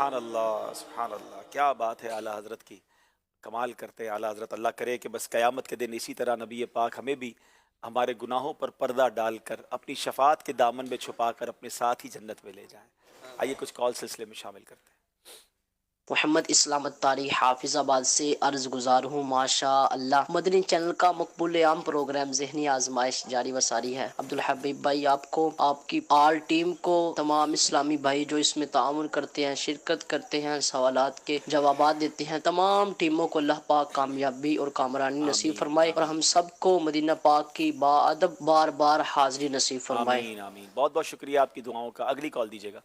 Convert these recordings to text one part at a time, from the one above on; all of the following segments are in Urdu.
سبحان اللہ سبحان اللہ، کیا بات ہے اعلیٰ حضرت کی، کمال کرتے ہیں اعلیٰ حضرت۔ اللہ کرے کہ بس قیامت کے دن اسی طرح نبی پاک ہمیں بھی ہمارے گناہوں پر پردہ ڈال کر اپنی شفاعت کے دامن میں چھپا کر اپنے ساتھ ہی جنت میں لے جائیں۔ آئیے کچھ کال سلسلے میں شامل کرتے ہیں۔ محمد اسلام اتاری حافظ آباد سے عرض گزار ہوں، ماشاء اللہ مدنی چینل کا مقبول عام پروگرام ذہنی آزمائش جاری و ساری ہے۔ عبدالحبیب بھائی آپ کو، آپ کی آل ٹیم کو، تمام اسلامی بھائی جو اس میں تعاون کرتے ہیں، شرکت کرتے ہیں، سوالات کے جوابات دیتے ہیں، تمام ٹیموں کو اللہ پاک کامیابی اور کامرانی نصیب آمین فرمائے اور آمین ہم سب کو مدینہ پاک کی باادب بار بار حاضری نصیب فرمائے۔ آمین آمین، بہت بہت شکریہ آپ کی دعاؤں کا۔ اگلی کال دیجیے گا۔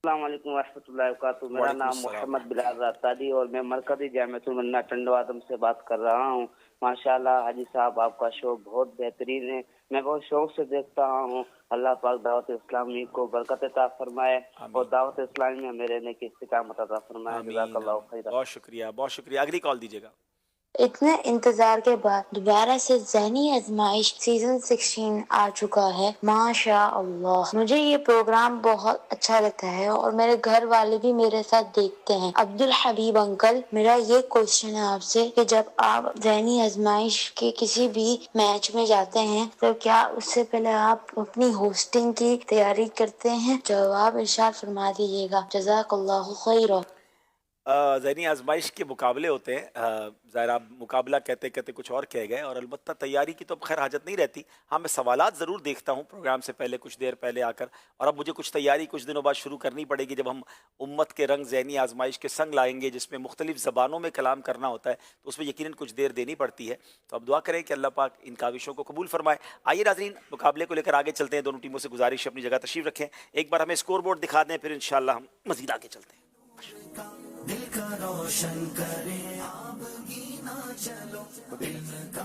السلام علیکم ورحمۃ اللہ وبرکاتہ۔ میرا وعلیکم نام السلام محمد ورحمۃ بلال اللہ۔ راتاری اور میں مرکزی جامعۃ المنہ ٹنڈوا آدم سے بات کر رہا ہوں۔ ماشاءاللہ حاجی صاحب آپ کا شو بہت بہترین ہے، میں بہت شوق سے دیکھتا ہوں۔ اللہ پاک دعوت اسلامی کو برکت عطا فرمائے اور آمین دعوت اسلامی میں میرے رہنے کی استقامت عطا فرمائے۔ جزاک آمین اللہ آمین، خیرہ۔ بہت شکریہ بہت شکریہ۔ اگلی کال دیجیے گا۔ اتنے انتظار کے بعد دوبارہ سے ذہنی آزمائش سیزن 16 آ چکا ہے۔ ماشاء اللہ مجھے یہ پروگرام بہت اچھا لگتا ہے اور میرے گھر والے بھی میرے ساتھ دیکھتے ہیں۔ عبدالحبیب انکل، میرا یہ کوشچن ہے آپ سے کہ جب آپ ذہنی آزمائش کے کسی بھی میچ میں جاتے ہیں تو کیا اس سے پہلے آپ اپنی ہوسٹنگ کی تیاری کرتے ہیں؟ جواب ارشاد فرما دیجیے گا، جزاک اللہ خیرہ۔ ذہنی آزمائش کے مقابلے ہوتے ہیں، ظاہر آپ مقابلہ کہتے کہتے کچھ اور کہہ گئے، اور البتہ تیاری کی تو اب خیر حاجت نہیں رہتی۔ ہاں میں سوالات ضرور دیکھتا ہوں پروگرام سے پہلے، کچھ دیر پہلے آ کر، اور اب مجھے کچھ تیاری کچھ دنوں بعد شروع کرنی پڑے گی جب ہم امت کے رنگ ذہنی آزمائش کے سنگ لائیں گے، جس میں مختلف زبانوں میں کلام کرنا ہوتا ہے، تو اس میں یقیناً کچھ دیر دینی پڑتی ہے۔ تو اب دعا کریں کہ اللہ پاک ان کاوشوں کو قبول فرمائے۔ آئیے ناظرین مقابلے کو لے کر آگے چلتے ہیں، دونوں ٹیموں سے گزارش ہے اپنی جگہ تشریف رکھیں، ایک بار ہمیں اسکور بورڈ دکھا دیں، پھر انشاءاللہ ہم مزید آگے چلتے ہیں۔ دل کا روشن کرے آب کی نہ چلو، دل کا